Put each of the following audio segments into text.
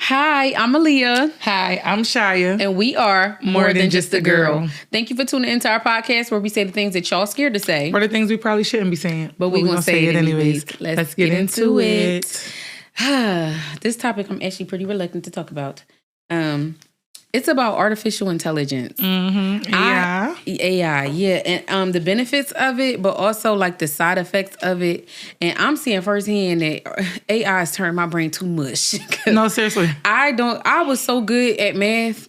Hi, I'm Aaliyah. Hi, I'm Shia. And we are More Than Just a Girl. Thank you for tuning into our podcast where we say the things that y'all scared to say. Or the things we probably shouldn't be saying. But we're going to say it anyways. Let's get into it. This topic I'm actually pretty reluctant to talk about. It's about artificial intelligence. Mm-hmm. AI, yeah. And the benefits of it, but also like the side effects of it. And I'm seeing firsthand that AI has turned my brain too much. No, seriously. I was so good at math.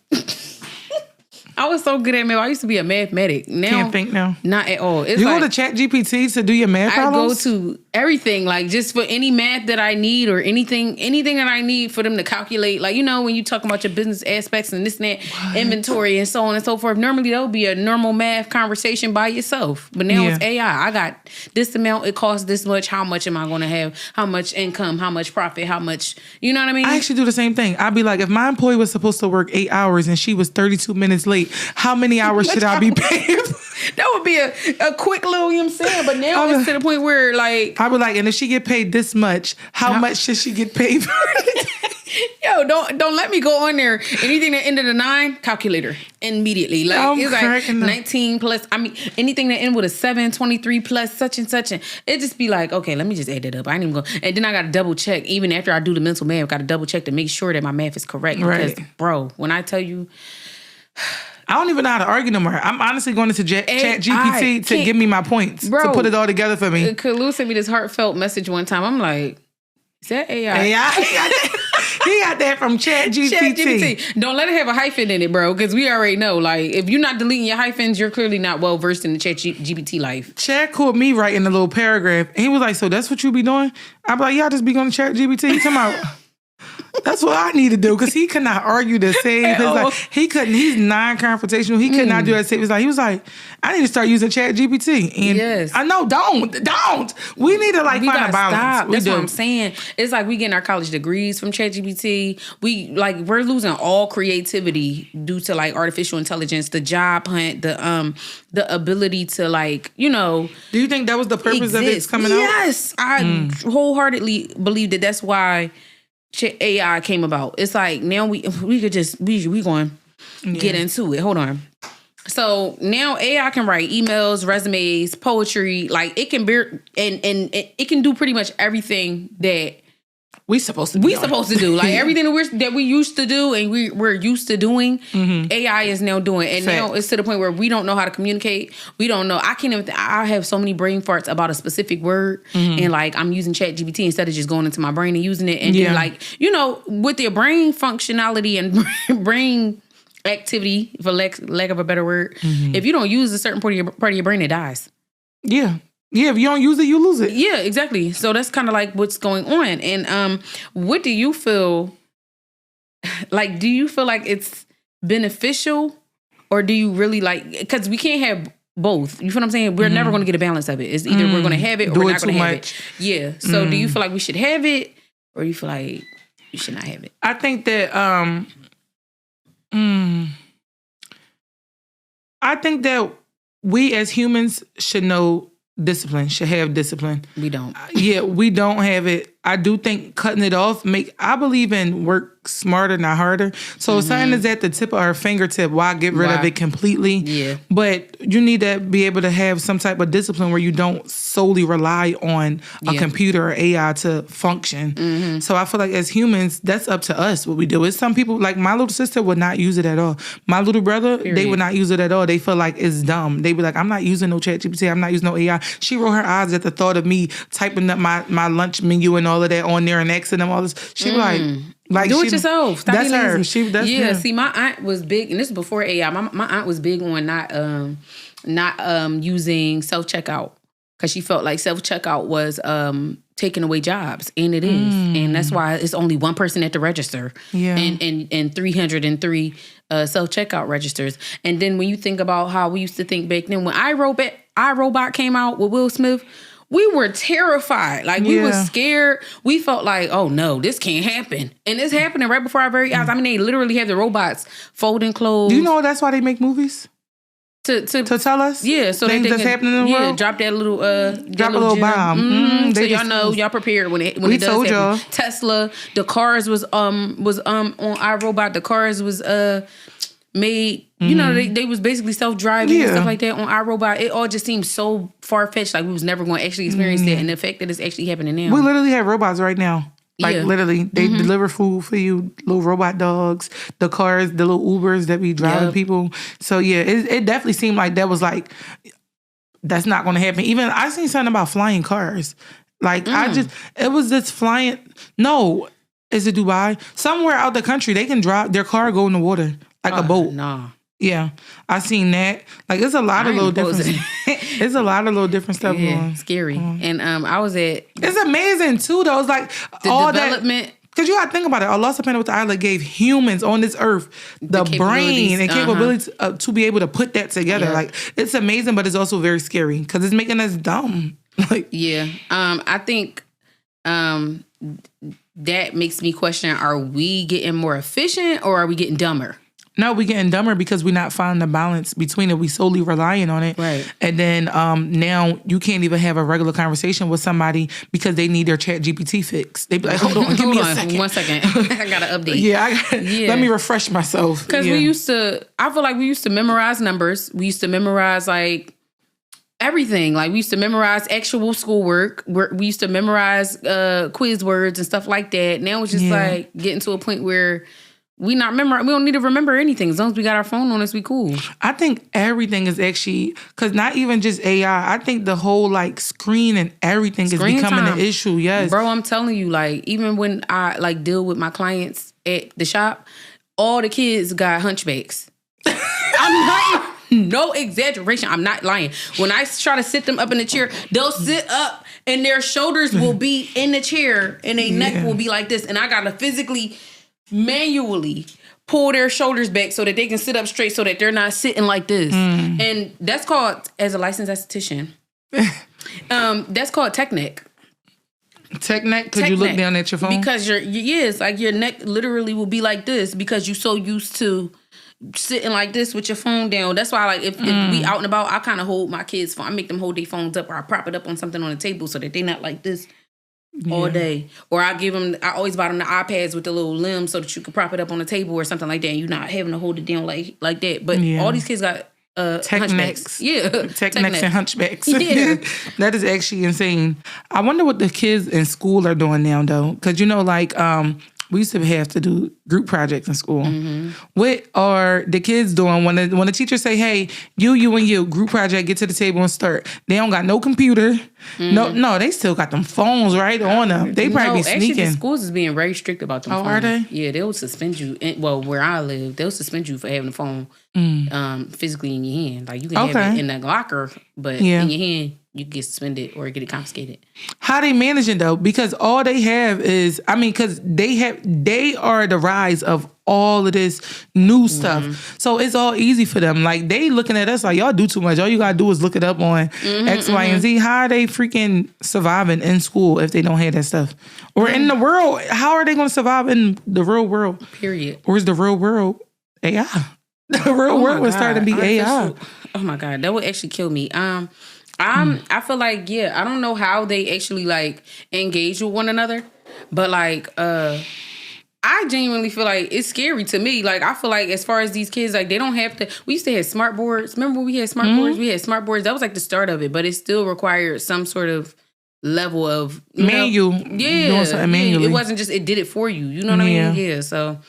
I was so good at math. I used to be a mathematic. Now, can't think now. Not at all. It's go to ChatGPT to do your math problems? I go to everything, like just for any math that I need or anything that I need for them to calculate. Like, you know, when you talk about your business aspects and this and that, inventory and so on and so forth. Normally, that would be a normal math conversation by yourself. But now it's AI. I got this amount. It costs this much. How much am I going to have? How much income? How much profit? How much? You know what I mean? I actually do the same thing. I'd be like, if my employee was supposed to work 8 hours and she was 32 minutes late, how many hours should I be paying? That would be a quick little, you know what I'm saying? But now it's to the point where like... I would like, and if she get paid this much, how much should she get paid for it? Yo, don't let me go on there. Anything that ended in 9, calculator immediately. Like it's like 19 plus. I mean, anything that end with a 7, 23 plus such and such, and it just be like, okay, let me just add it up. I ain't even go, and then I got to double check. Even after I do the mental math, I got to double check to make sure that my math is correct. Right. Because, bro, when I tell you. I don't even know how to argue no more. I'm honestly going into ChatGPT to give me my points, to put it all together for me. Kalu sent me this heartfelt message one time. I'm like, is that AI? He got that from ChatGPT. Don't let it have a hyphen in it, bro, because we already know. Like, if you're not deleting your hyphens, you're clearly not well versed in the ChatGPT life. Chad called me writing a little paragraph, and he was like, "So that's what you be doing?" I'm like, "Yeah, I just be going to ChatGPT." He come out. That's what I need to do, because he could not argue the same. Like, he couldn't. He's non-confrontational. He could not do that same. He was like, I need to start using ChatGPT. And yes. I know, don't. We need to find a balance. Stop. That's what I'm saying. It's like we getting our college degrees from ChatGPT. We're losing all creativity due to artificial intelligence, the job hunt, the ability to Do you think that was the purpose of it coming out? Yes, I wholeheartedly believe that. That's why AI came about. It's like now we could just we going to get into it. Hold on. So now AI can write emails, resumes, poetry. Like it can be and it can do pretty much everything that we supposed to do. Like everything that we used to do and we're used to doing, AI is now doing. And now it's to the point where we don't know how to communicate. We don't know. I can't even. I have so many brain farts about a specific word, and I'm using ChatGPT instead of just going into my brain and using it. And then with your brain functionality and brain activity, for lack of a better word, if you don't use a certain part of your brain, it dies. Yeah. Yeah, if you don't use it, you lose it. Yeah, exactly. So that's kind of what's going on. And what do you feel like? Do you feel like it's beneficial, or do you really because we can't have both? You feel what I'm saying? We're never going to get a balance of it. It's either we're going to have it or we're not going to have it. Yeah. So do you feel like we should have it, or do you feel like you should not have it? I think that we as humans should know discipline, should have discipline. We don't. Yeah, we don't have it. I do think cutting it off I believe in work smarter, not harder. So if something is at the tip of our fingertip, why get rid of it completely? Yeah. But you need to be able to have some type of discipline where you don't solely rely on a computer or AI to function. So I feel like as humans, that's up to us what we do. It's some people, like my little sister would not use it at all. My little brother, they would not use it at all. They feel like it's dumb. They be like, I'm not using no ChatGPT. I'm not using no AI. She rolled her eyes at the thought of me typing up my lunch menu and all of that on there and asking them all this. She be like do it yourself. Stop that's her. See, my aunt was big, and this is before AI. My aunt was big on not using self-checkout, because she felt like self-checkout was taking away jobs, and it is, and that's why it's only one person at the register, and 303 self-checkout registers. And then when you think about how we used to think back then, when iRobot came out with Will Smith, we were terrified. We were scared. We felt like, oh no, this can't happen. And it's happening right before our very eyes. I mean, they literally have the robots folding clothes. Do you know that's why they make movies? to tell us, so things that that's happening in the world. Drop that little drop a little bomb. So y'all know, y'all prepared when it does happen. Y'all. Tesla, the cars was on iRobot. The cars was made. You know, they was basically self-driving and stuff like that on iRobot. It all just seemed so far-fetched, like we was never going to actually experience that, and the fact that it's actually happening now. We literally have robots right now. Like literally, they deliver food for you. Little robot dogs, the cars, the little Ubers that be driving people. So yeah, it definitely seemed like that was like that's not going to happen. Even I seen something about flying cars. Like it was this flying. No, is it Dubai? Somewhere out the country, they can drive their car go in the water like a boat. Nah. Yeah, I seen that. Like, it's a lot of little different. It's a lot of little different stuff going. Scary. And I was at. It's amazing too, though. It's like the all development. Because you got to think about it. Allah subhanahu wa ta'ala gave humans on this earth the brain and capability to be able to put that together. Like, it's amazing, but it's also very scary because it's making us dumb. Like, I think that makes me question: are we getting more efficient or are we getting dumber? No, we getting dumber because we're not finding the balance between it. We solely relying on it. Right. And then now you can't even have a regular conversation with somebody because they need their chat GPT fixed. They be like, hold on, give me a second. 1 second. I got to update. Let me refresh myself. Because I feel like we used to memorize numbers. We used to memorize like everything. Like we used to memorize actual schoolwork. We used to memorize quiz words and stuff like that. Now it's just like getting to a point where we don't need to remember anything. As long as we got our phone on us, we cool. I think everything is actually, because not even just AI, I think the whole like screen and everything is becoming an issue. Yes. Bro, I'm telling you, like, even when I like deal with my clients at the shop, all the kids got hunchbacks. I'm not, no exaggeration. I'm not lying. When I try to sit them up in the chair, they'll sit up and their shoulders will be in the chair and their neck will be like this. And I got to physically manually pull their shoulders back so that they can sit up straight so that they're not sitting like this. And that's called, as a licensed esthetician, that's called tech neck. Tech neck? Because you look down at your phone? Because it's like your neck literally will be like this because you're so used to sitting like this with your phone down. That's why, like, if we out and about, I kind of hold my kids' phone. I make them hold their phones up or I prop it up on something on the table so that they're not like this all day. Or I always buy them the iPads with the little limbs so that you can prop it up on the table or something like that and you're not having to hold it down like that. But all these kids got tech necks. Yeah. Tech necks and hunchbacks. Yeah. That is actually insane. I wonder what the kids in school are doing now, though. Because, you know, like, we used to have to do group projects in school. What are the kids doing when the teacher say, hey, you and you, group project, get to the table and start? They don't got no computer. No, they still got them phones right on them. They probably be sneaking. Actually, the schools is being very strict about them phones. Are they? Yeah, they'll suspend you. Where I live, they'll suspend you for having the phone physically in your hand. Like, you can have it in the locker, but in your hand, you get suspended or get it confiscated. How they manage it though? Because all they have is, because they are the rise of all of this new stuff. So it's all easy for them. Like, they looking at us like, y'all do too much. All you gotta do is look it up on X, Y, and Z. How are they freaking surviving in school if they don't have that stuff? Or in the world, how are they gonna survive in the real world? Period. Or is the real world AI? The real world was starting to be AI. Oh my God, that would actually kill me. I feel like, I don't know how they actually like engage with one another, but like, I genuinely feel like it's scary to me. Like, I feel like as far as these kids, like, they don't have to, we used to have smart boards. Remember when we had smart boards? We had smart boards. That was like the start of it, but it still required some sort of level of manual. Doing something manually. It wasn't just, it did it for you. You know what I mean? Yeah. So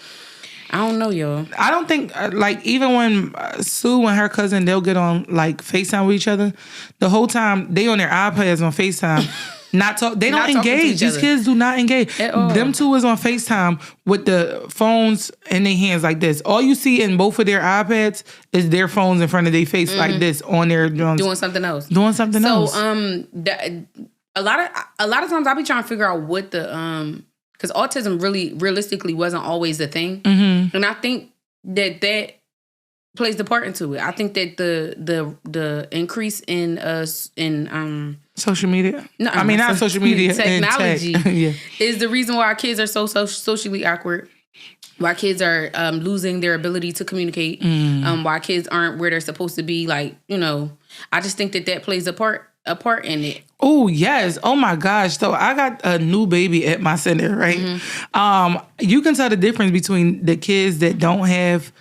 I don't know, y'all. I don't think, like, even when Sue and her cousin, they'll get on, like, FaceTime with each other, the whole time, they on their iPads on FaceTime. They don't engage. These kids do not engage. At all. Them two is on FaceTime with the phones in their hands like this. All you see in both of their iPads is their phones in front of their face like this on their drums. Doing something else. So, a lot of times I'll be trying to figure out what the, because autism really, realistically wasn't always a thing. And I think that plays the part into it. I think that the increase in social media. No, not social media. Technology tech. is the reason why our kids are so socially awkward. why kids are losing their ability to communicate, why kids aren't where they're supposed to be. Like, I just think that plays a part in it. Oh, yes. Oh, my gosh. So I got a new baby at my center, right? You can tell the difference between the kids that don't have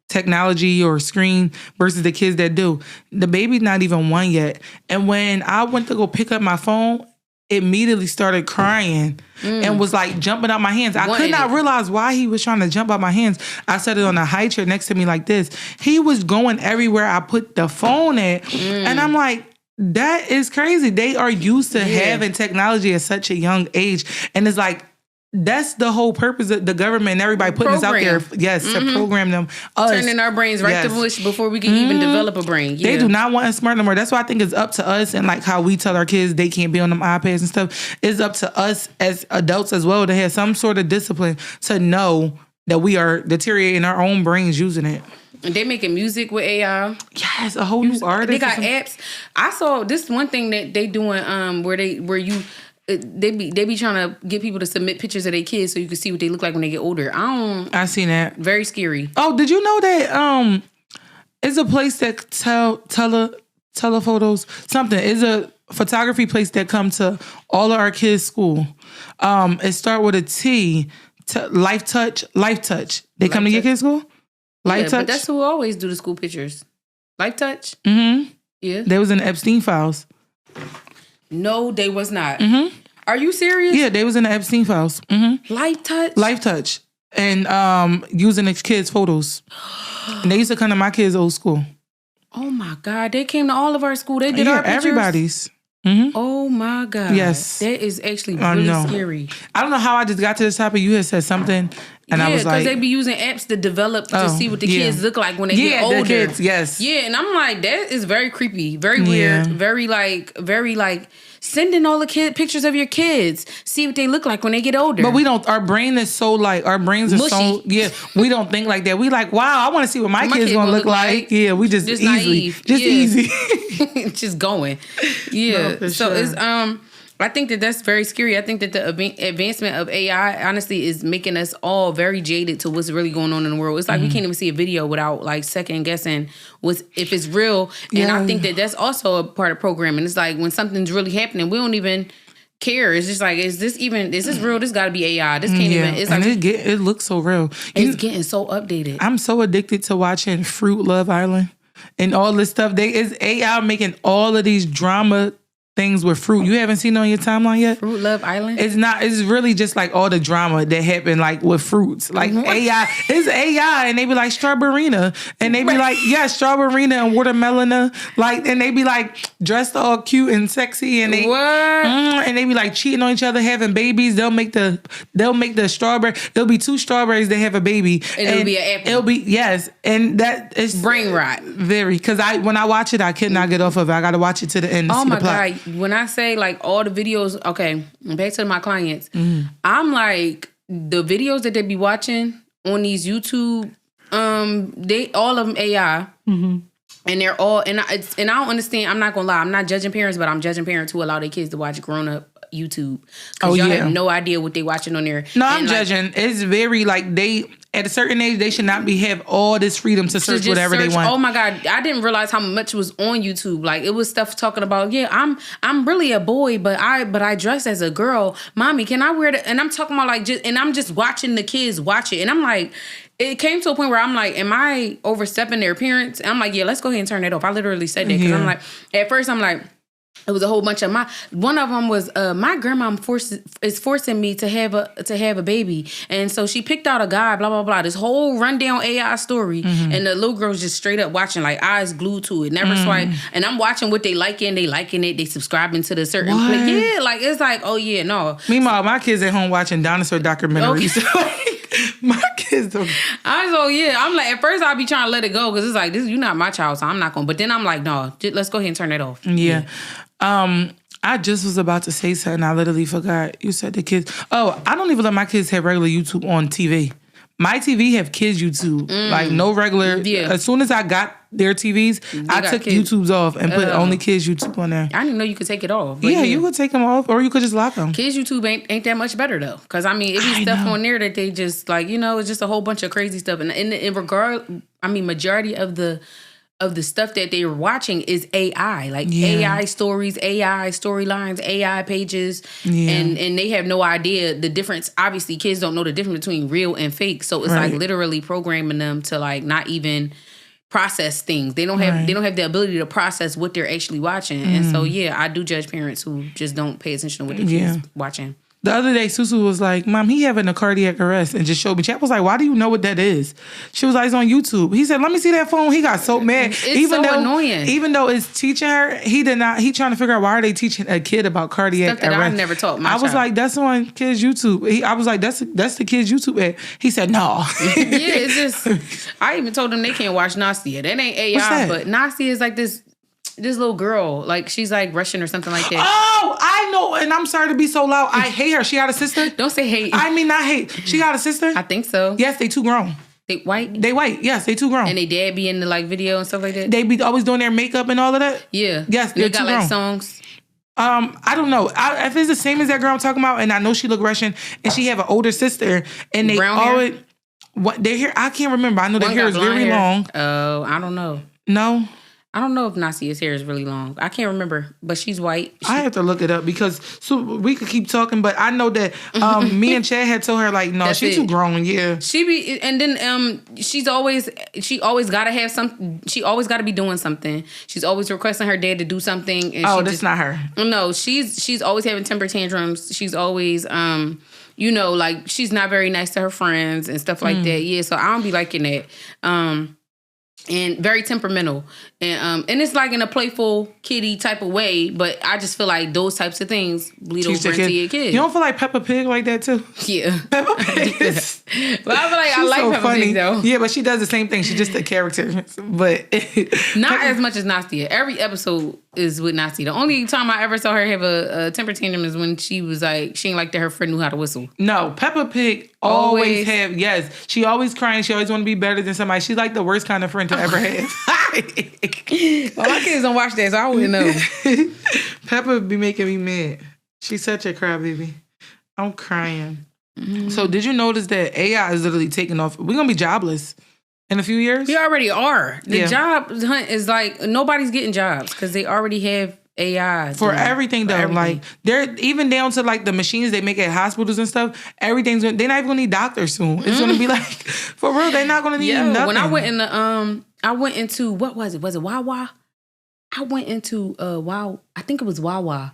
technology or screen versus the kids that do. The baby's not even 1 yet. And when I went to go pick up my phone, it immediately started crying and was like jumping out my hands. I could not realize why he was trying to jump out my hands. I set it on a high chair next to me like this. He was going everywhere I put the phone at. And I'm like, that is crazy. They are used to having technology at such a young age. And it's like, that's the whole purpose of the government and everybody putting this out there. Yes, to program them. Turning our brains right to mush before we can even develop a brain. They do not want us smart no more. That's why I think it's up to us, and like how we tell our kids they can't be on them iPads and stuff. It's up to us as adults as well to have some sort of discipline to know that we are deteriorating our own brains using it. And they making music with AI. Yes, a whole new artist. They got apps. I saw this one thing that they doing they be trying to get people to submit pictures of their kids so you can see what they look like when they get older. I seen that. Very scary. Oh, did you know that it's a place that telephotos something. It's a photography place that come to all of our kids' school. It start with a T. Life Touch. They come to your kids' school? Life Touch? But that's who always do the school pictures. Life Touch? Mm-hmm. Yeah. They was in the Epstein files. No, they was not. Mm-hmm. Are you serious? Yeah, they was in the Epstein files. Mm-hmm. Life Touch. And using the kids' photos. And they used to come to my kids' old school. Oh my God. They came to all of our school. They did our pictures. Everybody's. Mm-hmm. Oh my God. Yes. That is actually really scary. I don't know how I just got to this topic. You had said something and I was like... because they be using apps to develop to see what the kids look like when they get older. Yeah, the kids, yes. Yeah, and I'm like, that is very creepy. Very weird. Very like... Sending all the pictures of your kids. See what they look like when they get older. But we don't... Our brains are so... Mushy. So... Yeah, we don't think like that. We like, wow, I want to see what my kids going to look like. Yeah, we just easily... Naive. Just easy. Just going. Yeah. No, so it's... I think that's very scary. I think that the advancement of AI, honestly, is making us all very jaded to what's really going on in the world. It's like we can't even see a video without like second guessing if it's real. And I think that that's also a part of programming. It's like when something's really happening, we don't even care. It's just like, is this real? This got to be AI. This can't even. It's like it looks so real. It's getting so updated. I'm so addicted to watching Fruit Love Island and all this stuff. It's AI making all of these drama things with fruit. You haven't seen it on your timeline yet? Fruit Love Island? It's not. It's really just like all the drama that happened like with fruits. Like AI. It's AI and they be like strawberryna. And they be like, yeah, strawberryna and watermelona. Like, and they be like dressed all cute and sexy and they and they be like cheating on each other, having babies. They'll make the strawberry. There'll be 2 strawberries that have a baby. And it'll be an apple. It'll be and that is brain rot. Very. Because when I watch it, I could not get off of it. I gotta watch it to the end to see the plot. God. When I say like all the videos, okay, back to my clients, I'm like the videos that they be watching on these YouTube, they all of them AI, and they're all and I don't understand. I'm not gonna lie, I'm not judging parents, but I'm judging parents who allow their kids to watch grown up YouTube because y'all have no idea what they watching on there. No, I'm judging. It's very like they. At a certain age, they should not have all this freedom to search whatever they want. Oh my God, I didn't realize how much was on YouTube. Like it was stuff talking about, I'm really a boy, but I dress as a girl. Mommy, can I wear and I'm talking about and I'm just watching the kids watch it, and I'm like, it came to a point where I'm like, am I overstepping their appearance? And I'm like, yeah, let's go ahead and turn that off. I literally said that because I'm like, at first I'm like. It was a whole bunch of one of them was my grandma is forcing me to have a baby, and so she picked out a guy, blah blah blah. This whole rundown AI story, and the little girl's just straight up watching, like eyes glued to it, never swipe. And I'm watching what they liking it, they subscribing to the certain place. Yeah, like it's like, oh yeah, no. Meanwhile, my kids at home watching dinosaur documentaries. Okay. My kids don't. I'm like, at first I'll be trying to let it go because it's like, this, you're not my child, so I'm not going. But then I'm like, no, let's go ahead and turn that off. Yeah. I just was about to say something. I literally forgot. You said the kids. Oh, I don't even let my kids have regular YouTube on TV. My TV have kids YouTube, like no regular. Yeah. As soon as I got their TVs, I took YouTube's off and put only kids YouTube on there. I didn't know you could take it off. Yeah, you could take them off, or you could just lock them. Kids YouTube ain't that much better though, because I mean, it be stuff on there that they just like, it's just a whole bunch of crazy stuff. And in regard, I mean, majority of the stuff that they're watching is AI, like AI stories, AI storylines, AI pages, and they have no idea the difference. Obviously, kids don't know the difference between real and fake, so it's like literally programming them to like not even process things. They don't have the ability to process what they're actually watching, and so I do judge parents who just don't pay attention to what their kids watching. The other day, Susu was like, Mom, he having a cardiac arrest, and just showed me. Chad was like, why do you know what that is? She was like, it's on YouTube. He said, let me see that phone. He got so mad. It's so annoying. Even though it's teaching her, he trying to figure out why are they teaching a kid about cardiac arrest. I never taught my child. I was like, that's on kids' YouTube. I was like, that's the kids' YouTube ad. He said, no. It's just, I even told them they can't watch Nastia. That ain't AI, but Nastia is like this little girl, like she's like Russian or something like that. Oh, I know, and I'm sorry to be so loud. I hate her. She got a sister? Don't say hate. I mean, not hate. She got a sister? I think so. Yes, they too grown. They white? They white. Yes, they too grown. And they dad be in the like video and stuff like that? They be always doing their makeup and all of that? Yeah. Yes, they're they got too grown. Like songs. I don't know. If it's the same as that girl I'm talking about, and I know she look Russian, and she have an older sister, and they brown always hair? What their hair? I can't remember. I know their hair is very long. Oh, I don't know. No. I don't know if Nasia's hair is really long. I can't remember, but she's white. I have to look it up because we could keep talking, but I know that me and Chad had told her like, no, she's too grown. Yeah, she be, and then she always gotta have some. She always gotta be doing something. She's always requesting her dad to do something. And that's not her. No, she's always having temper tantrums. She's always like she's not very nice to her friends and stuff like that. Yeah, so I don't be liking that. And very temperamental, and it's like in a playful kiddie type of way. But I just feel like those types of things bleed over into your kids. You don't feel like Peppa Pig like that too? Yeah, Peppa Pig. But I feel like I like so Peppa Pig though. Yeah, but she does the same thing. She's just a character, but not as much as Nastia. Every episode is with Nastia. The only time I ever saw her have a temper tantrum is when she was like she ain't like that her friend knew how to whistle. No, Peppa Pig always have she always crying. She always want to be better than somebody. She's like the worst kind of friend to ever have. Well, my kids don't watch that, so I wouldn't know. Peppa be making me mad. She's such a crybaby. I'm crying. Mm-hmm. So did you notice that AI is literally taking off? We're gonna be jobless in a few years. We already are. The job hunt is like nobody's getting jobs because they already have AI for everything though. Everything. Like they're even down to like the machines they make at hospitals and stuff. Everything's they're not even gonna need doctors soon. It's gonna be like for real. They're not gonna need nothing. When I went in the I went into what was it? Was it Wawa? I went into Wow. I think it was Wawa.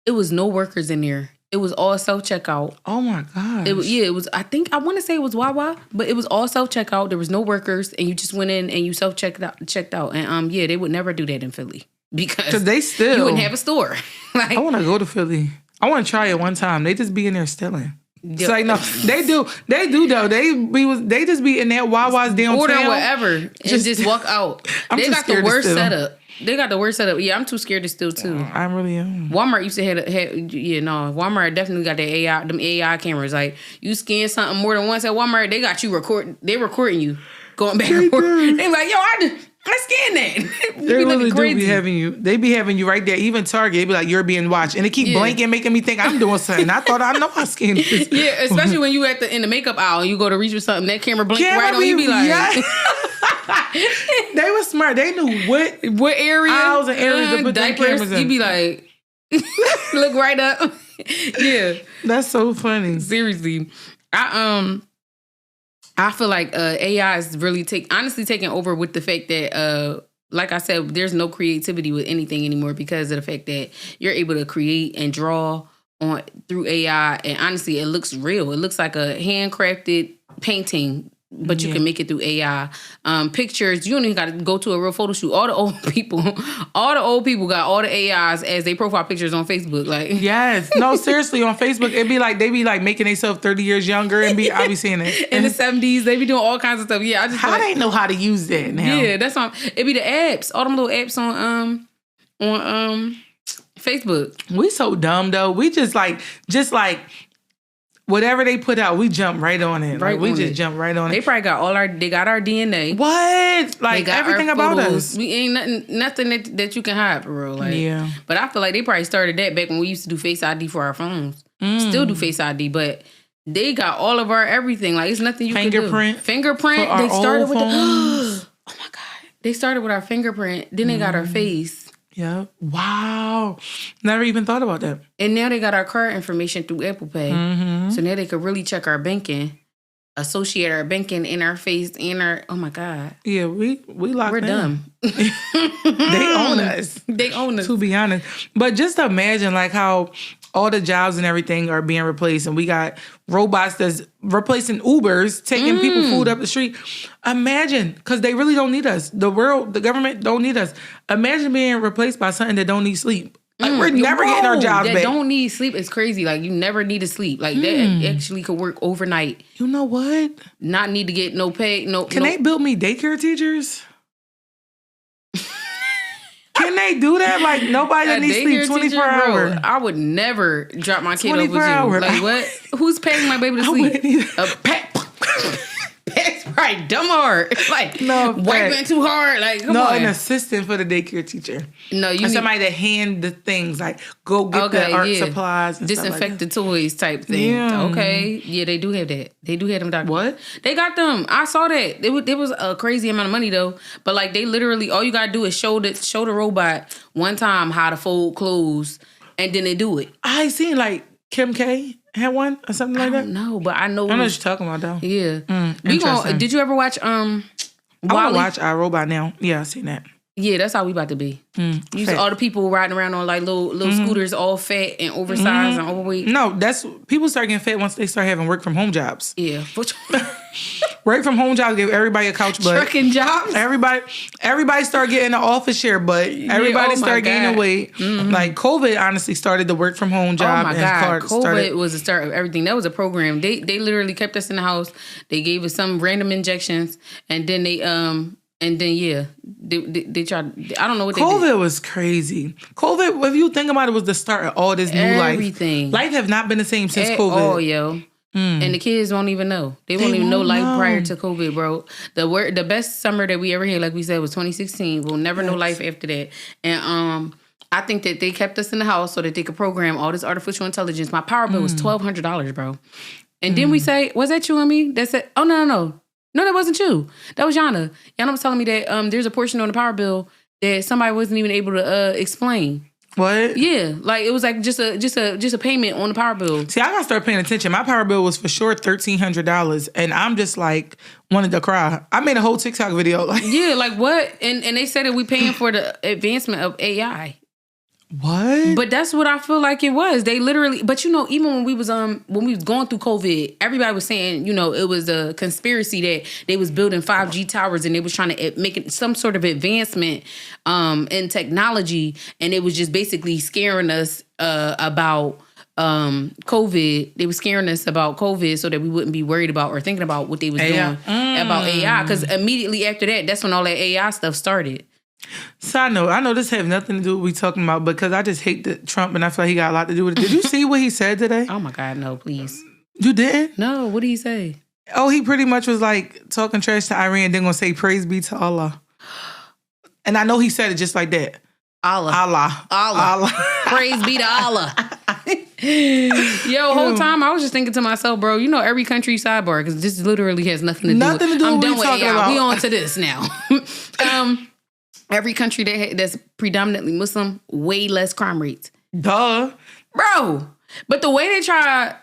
It was no workers in there. It was all self-checkout. Oh my God. It was, I want to say it was Wawa, but it was all self-checkout. There was no workers and you just went in and you self-checked out. And they would never do that in Philly. Because they still... You wouldn't have a store. Like, I want to go to Philly. I want to try it one time. They just be in there stealing. It's like, no, they do though. They just be in that Wawa's downtown. Order whatever and just walk out. They got the worst setup. They got the worst setup. Yeah, I'm too scared to steal too. I really am. Walmart used to have Walmart definitely got them AI cameras. Like you scan something more than once at Walmart, they got you recording you going back and forth. They like, yo, I scanned that. They really do be having you. They be having you right there. Even Target, they be like, you're being watched. And they keep blinking, making me think I'm doing something. I thought I know I scanned this. Yeah, especially when you in the makeup aisle, you go to reach for something, that camera blink right on you, be like... Yeah. They were smart. They knew what area, aisles and areas to put their cameras in. You be like, look right up. Yeah. That's so funny. Seriously. I feel like AI is really taking over with the fact that, like I said, there's no creativity with anything anymore because of the fact that you're able to create and draw through AI. And honestly, it looks real. It looks like a handcrafted painting, but you can make it through AI. Pictures, you don't even got to go to a real photo shoot. All the old people got all the AIs as they profile pictures on Facebook. Like, yes, no, seriously, on Facebook, they be like making themselves 30 years younger, and I be seeing it in the 70s. They be doing all kinds of stuff. Yeah, I just how they know how to use that now. Yeah, that's why it be the apps, all them little apps on Facebook. We so dumb though. We just like. Whatever they put out, we jump right on it. Right, we just jump right on it. They probably got they got our DNA. What? Like everything about us. We ain't nothing that you can hide for real. Like, yeah. But I feel like they probably started that back when we used to do Face ID for our phones. Still do Face ID, but they got all of our everything. Like, it's nothing you can do. Fingerprint. They started with oh my God. They started with our fingerprint. Then they got our face. Yeah. Wow. Never even thought about that. And now they got our card information through Apple Pay. So now they could really check our banking, associate our banking in our face and our, oh my God. Yeah, we locked We're in. dumb. They own us. They own us. To be honest. But just imagine like how all the jobs and everything are being replaced, and we got robots that's replacing Ubers, taking people food up the street. Imagine, because they really don't need us. The government don't need us. Imagine being replaced by something that don't need sleep. Like, we're never getting our jobs back. That don't need sleep is crazy. Like, you never need to sleep. Like, that actually could work overnight. You know what? Not need to get no pay. Can they build me daycare teachers? Can they do that? Like, nobody that needs sleep 24 hours. I would never drop my kid off with you. Like, what? Who's paying my baby to sleep? That's right, dumb hard. Like, wiping too hard. Like, come on. An assistant for the daycare teacher. No, you need somebody that hand the things, like go get the art supplies and disinfect the toys type thing. Yeah. Okay. Yeah, they do have that. They do have them doctors. What? They got them. I saw that. It was a crazy amount of money though. But like, they literally, all you gotta do is show the robot one time how to fold clothes, and then they do it. I seen like Kim K had one or something like that. No, but I know. I know what you're talking about though. Yeah. Did you ever watch I want to watch iRobot now. Yeah, I seen that. Yeah, that's how we about to be. You see all the people riding around on like little scooters, all fat and oversized and overweight. No, that's people start getting fat once they start having work from home jobs. Yeah, work from home jobs give everybody a couch butt. Trucking jobs. Everybody start getting an office share butt. Everybody start gaining weight. Like COVID, honestly, started the work from home job. Oh my God, COVID was the start of everything. That was a program. They literally kept us in the house. They gave us some random injections, and then they tried. I don't know what COVID they did. Was crazy. COVID, if you think about it, was the start of all this new life. Everything. Life have not been the same since COVID. Oh, yo. And the kids won't even know. They won't even know life prior to COVID, bro. The best summer that we ever had, like we said, was 2016. We'll never know life after that. And I think that they kept us in the house so that they could program all this artificial intelligence. My power bill was $1,200, bro. And then we say, was that you and me? That said, oh, no. No, that wasn't you. That was Yana. Yana was telling me that there's a portion on the power bill that somebody wasn't even able to explain. What? Yeah, like it was like just a payment on the power bill. See, I gotta start paying attention. My power bill was for sure $1,300, and I'm just like wanted to cry. I made a whole TikTok video. Like, yeah, like what? And they said that we paying for the advancement of AI. What? But that's what I feel like it was. They literally, but you know, even when we was going through COVID, everybody was saying, you know, it was a conspiracy that they was building 5G towers and they was trying to make some sort of advancement in technology, and it was just basically scaring us about COVID. They were scaring us about COVID so that we wouldn't be worried about or thinking about what they was doing about AI. Because immediately after that, that's when all that AI stuff started. So I know this has nothing to do with what we talking about, because I just hate Trump and I feel like he got a lot to do with it. Did you see what he said today? Oh my God, no, please. You didn't? No, what did he say? Oh, he pretty much was like talking trash to Iran, then gonna say praise be to Allah. And I know he said it just like that. Allah. Praise be to Allah. Yo, whole time I was just thinking to myself, bro, you know, every country sidebar, because this literally has nothing to do with I'm done with AI. About. We on to this now. Every country that's predominantly Muslim, way less crime rates. Duh. Bro. But the way they try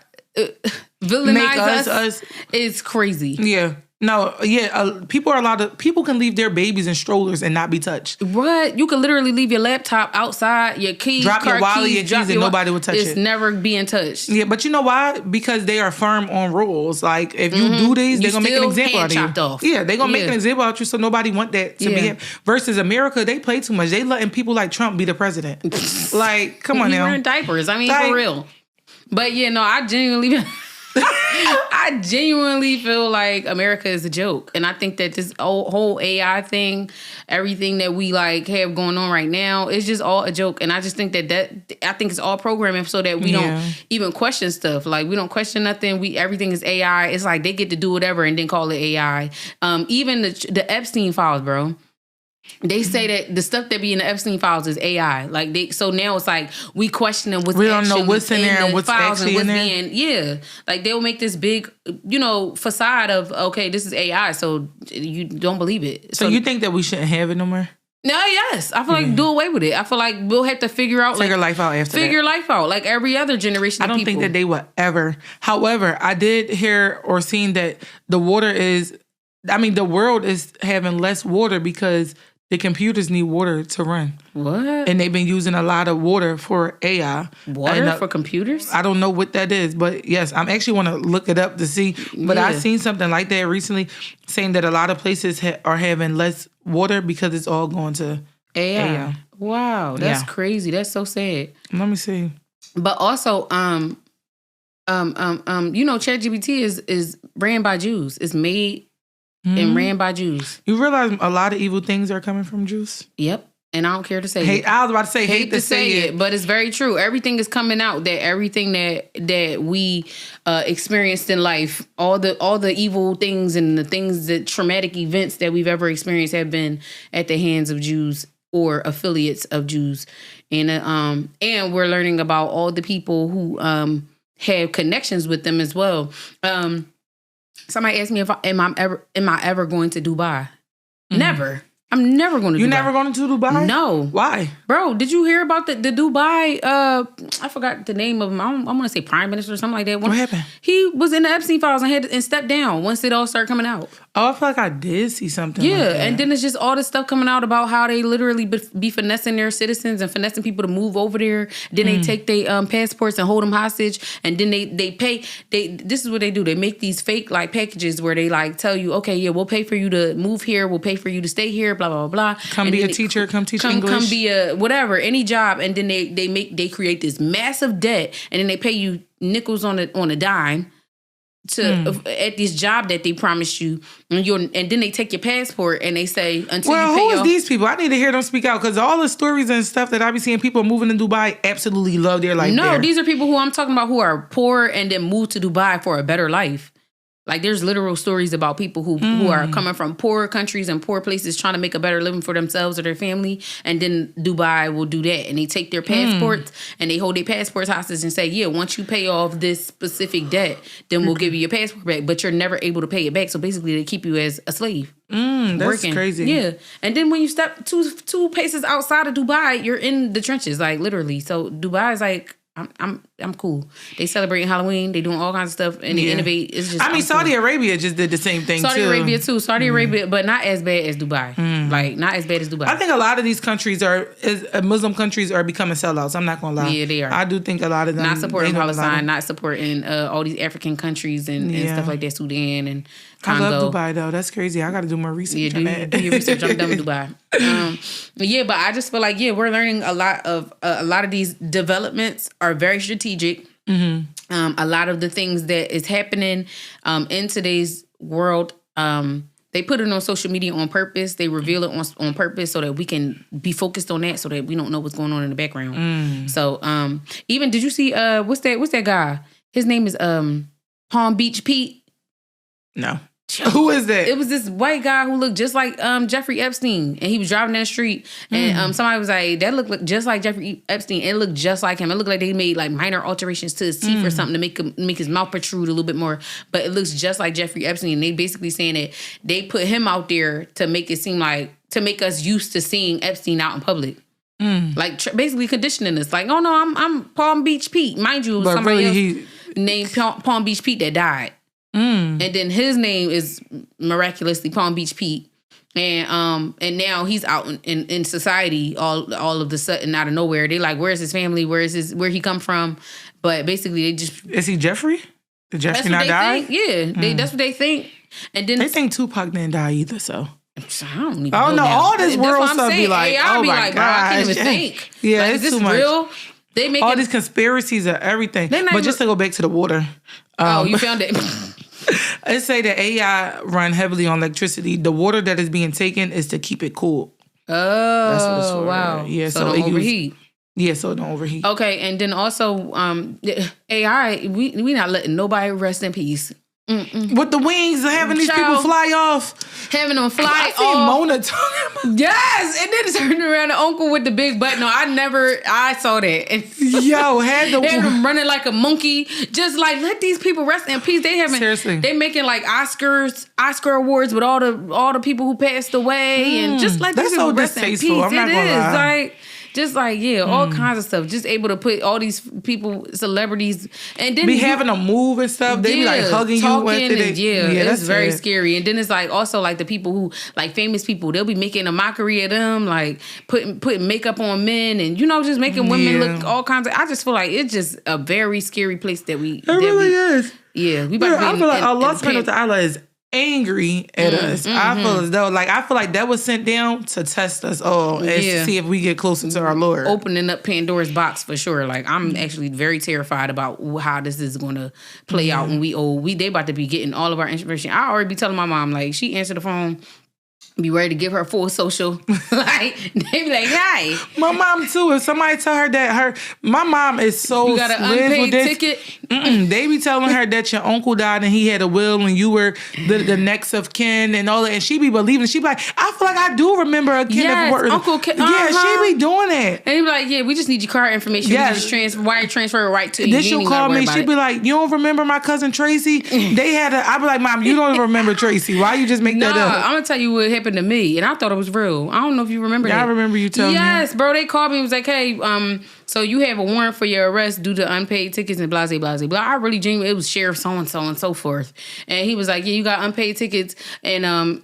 villainize us is crazy. Yeah. No, yeah, people can leave their babies in strollers and not be touched. What? You can literally leave your laptop outside, your keys, drop your wallet, your keys, and nobody will touch it. It's never being touched. Yeah, but you know why? Because they are firm on rules. Like, if you do these, they're going to make an example out of you. Off. Yeah, they're going to make an example out of you, so nobody want that to be. Versus America, they play too much. They letting people like Trump be the president. Like, come on now. Wearing diapers. I mean, like, for real. But yeah, no, I genuinely... I genuinely feel like America is a joke. And I think that this whole AI thing, everything that we like have going on right now, is just all a joke. And I just think that I think it's all programming so that we don't even question stuff. Like, we don't question nothing. Everything is AI. It's like they get to do whatever and then call it AI. Even the Epstein files, bro. They say that the stuff that be in the Epstein files is AI. Like so now it's like we question them. We don't know what's in there and what's actually in there. Yeah, like they'll make this big, facade of okay, this is AI, so you don't believe it. So you think that we shouldn't have it no more? No, yes. I feel like do away with it. I feel like we'll have to figure life out after figure life out like every other generation. I don't think that they will ever. However, I did hear or seen that the world is having less water because the computers need water to run. What? And they've been using a lot of water for AI. Water for computers? I don't know what that is, but yes, I'm actually want to look it up to see. But I seen something like that recently saying that a lot of places are having less water because it's all going to AI. Wow, that's crazy. That's so sad. Let me see. But also, ChatGPT is ran by Jews. It's made and ran by Jews. You realize a lot of evil things are coming from Jews? Yep. And I don't care to say it. I was about to say, hate to say it. But it's very true. Everything is coming out, that everything that we experienced in life, all the evil things and the things, the traumatic events that we've ever experienced have been at the hands of Jews or affiliates of Jews. And we're learning about all the people who have connections with them as well. Somebody asked me if am I ever going to Dubai? Mm-hmm. Never. I'm never going to Dubai. You're never going to Dubai? No. Why? Bro, did you hear about the Dubai, I forgot the name of him. I want to say prime minister or something like that. What happened? He was in the Epstein files and stepped down once it all started coming out. Oh, I feel like I did see something like that. And then it's just all this stuff coming out about how they literally be finessing their citizens and finessing people to move over there. Then they take their passports and hold them hostage. And then they pay. This is what they do. They make these fake like packages where they like tell you, okay, yeah, we'll pay for you to move here. We'll pay for you to stay here. Blah, blah, blah. Come be a teacher. Come teach English. Come be a whatever, any job. And then they create this massive debt. And then they pay you nickels on a dime at this job that they promised you, and then they take your passport and they say until you pay. Who is these people? I need to hear them speak out because all the stories and stuff that I be seeing people moving to Dubai absolutely love their life. No, these are people who I'm talking about who are poor and then moved to Dubai for a better life. Like there's literal stories about people who are coming from poor countries and poor places trying to make a better living for themselves or their family, and then Dubai will do that and they take their passports and they hold their passports hostage and say, yeah, once you pay off this specific debt, then we'll give you your passport back, but you're never able to pay it back. So basically they keep you as a slave. That's working. Crazy. Yeah. And then when you step two paces outside of Dubai, you're in the trenches, like literally. So Dubai is like, I'm cool. They celebrating Halloween. They doing all kinds of stuff and they innovate. It's just Saudi Arabia just did the same thing. Saudi Arabia too. Saudi Arabia, but not as bad as Dubai. Like not as bad as Dubai. I think a lot of these countries Muslim countries are becoming sellouts. I'm not gonna lie. Yeah, they are. I do think a lot of them not supporting Palestine, not supporting all these African countries and stuff like that, Sudan and Congo. I love Dubai though. That's crazy. I got to do more research. Do your research. I'm done with Dubai. But I just feel like we're learning a lot of these developments are very strategic. A lot of the things that is happening in today's world, they put it on social media on purpose. They reveal it on purpose so that we can be focused on that, so that we don't know what's going on in the background. So even did you see what's that guy? His name is Palm Beach Pete. No. Who is that? It was this white guy who looked just like Jeffrey Epstein, and he was driving down the street, and somebody was like, "That looked just like Jeffrey Epstein." It looked just like him. It looked like they made like minor alterations to his teeth or something to make his mouth protrude a little bit more, but it looks just like Jeffrey Epstein. And they basically saying that they put him out there to make it seem like to make us used to seeing Epstein out in public. Like basically conditioning us, like, oh no, I'm Palm Beach Pete, mind you, but somebody really else named Palm Beach Pete that died. And then his name is miraculously Palm Beach Pete, and now he's out in society all of a sudden out of nowhere. They like, where's his family? Where he come from? But basically, they just is he Jeffrey? Did Jeffrey not die? Yeah, that's what they think. And then they think Tupac didn't die either. So I don't even know. All this world stuff be like, I'll oh be my like, bro, I can't even think. Yeah, like, it's is this too much. real? They make all these conspiracies of everything. But just to go back to the water. You found it. It say that AI run heavily on electricity. The water that is being taken is to keep it cool. Oh, that's what it's for. Wow. Yeah, so don't overheat. So don't overheat. Okay, and then also AI, we not letting nobody rest in peace. With the wings, having these people fly off. Having them fly I see off. Mona talking about. Yes, and then it's turning around the uncle with the big butt. No, I saw that. Yo, had them running like a monkey. Just like, let these people rest in peace. Seriously. They making like Oscar awards with all the people who passed away. And just let these people rest in peace. I'm not gonna lie. Just like, all kinds of stuff. Just able to put all these people, celebrities, and then having them move and stuff. They be like hugging you. That's very scary. And then it's like also like the people who, like famous people, they'll be making a mockery of them, like putting makeup on men and, just making women look all kinds of, I just feel like it's just a very scary place that we. It really is. Yeah. We about to be I feel like Allah subhanahu wa ta'ala is angry at us. I feel as though that was sent down to test us all and to see if we get closer to our Lord. Opening up Pandora's box for sure. Like I'm actually very terrified about how this is going to play out when we old. They about to be getting all of our information. I already be telling my mom, like, she answered the phone, be ready to give her full social. Like, they be like, hey. My mom too. If somebody tell her that my mom is so you got an unpaid ticket. They be telling her that your uncle died and he had a will and you were the next of kin and all that. And she be believing. She be like, I feel like I do remember a kin of work. Uncle Ken. She be doing that. And he be like, we just need your card information. Yeah. We just wire transfer it right to you. Then she'll call me. She be like, you don't remember my cousin Tracy? I be like, Mom, you don't remember Tracy. Why you just make that up? I'm gonna tell you what happened to me, and I thought it was real. I don't know if you remember that. I remember you telling me. Yes, bro. They called me and was like, hey, so you have a warrant for your arrest due to unpaid tickets and blah, blah, blah, blah. I really genuinely, it was Sheriff so-and-so and so forth. And he was like, yeah, you got unpaid tickets and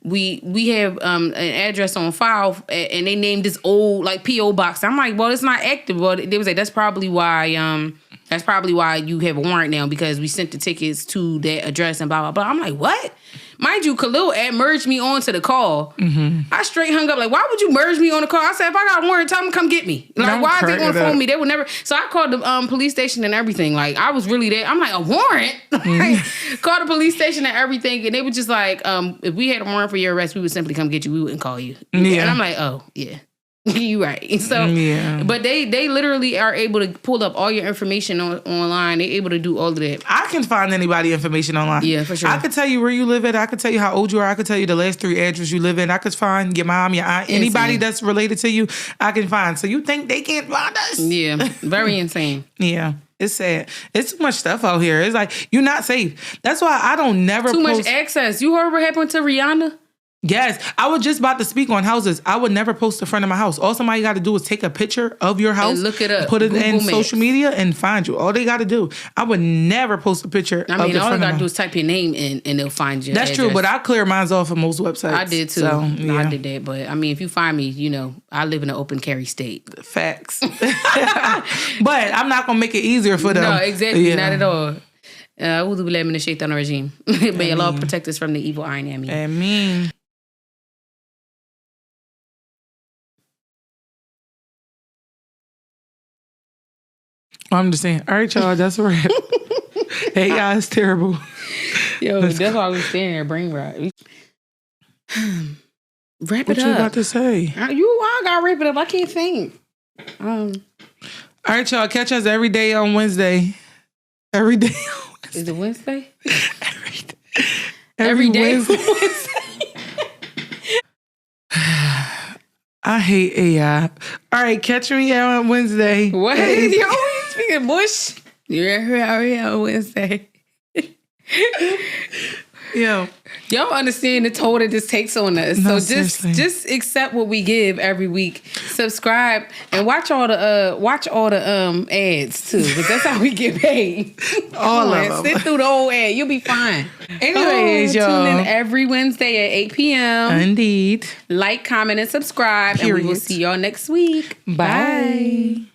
we have an address on file and they named this old like P.O. box. I'm like, well, it's not active. Well, they was like, that's probably why you have a warrant now because we sent the tickets to that address and blah, blah, blah. I'm like, what? Mind you, Khalil merged me onto the call. Mm-hmm. I straight hung up like, why would you merge me on the call? I said, if I got a warrant, tell them to come get me. Like, why are they going to phone me? They would never. So I called the police station and everything. Like, I was really there. I'm like, a warrant? Called the police station and everything. And they were just like, if we had a warrant for your arrest, we would simply come get you. We wouldn't call you. Yeah. And I'm like, oh, yeah. You right. So, but they literally are able to pull up all your information online. They're able to do all of that. I can find anybody information online. Yeah, for sure. I could tell you where you live at. I could tell you how old you are. I could tell you the last 3 addresses you live in. I could find your mom, your aunt, anybody that's related to you. I can find. So you think they can't find us? Yeah, very insane. Yeah. It's sad. It's too much stuff out here. It's like, you're not safe. That's why I don't never Too much access. You heard what happened to Rihanna? Yes, I was just about to speak on houses. I would never post in front of my house. All somebody got to do is take a picture of your house, and look it up, put it Google in Maps. social media, and find you. All they got to do. I would never post a picture. I mean, all they got to do is type your name in, and they'll find you. That's true, but I clear mine off of most websites. I did too. I did that, but I mean, if you find me, I live in an open carry state. Facts. But I'm not gonna make it easier for them. No, exactly, not at all. A'udhu billahi minash shaitanir rajim. May Allah protect us from the evil eye. Ameen. I'm just saying. All right, y'all. That's a wrap. Hey, guys, it's terrible. Yo, that's why we standing there brain rot. Wrap it up. What you about to say? I gotta wrap it up. I can't think. All right, y'all. Catch us every day on Wednesday. Every day on Wednesday. Is it Wednesday? every day Wednesday. I hate AI. All right, catch me on Wednesday. What? You always speaking bush? You're here on Wednesday. Yo. Y'all understand the toll that this takes on us. No, so just accept what we give every week. Subscribe and watch all the ads too, because that's how we get paid. All of them. Sit through the whole ad. You'll be fine. Anyways, y'all. Tune in every Wednesday at 8 p.m. Indeed. Like, comment, and subscribe. Period. And we will see y'all next week. Bye.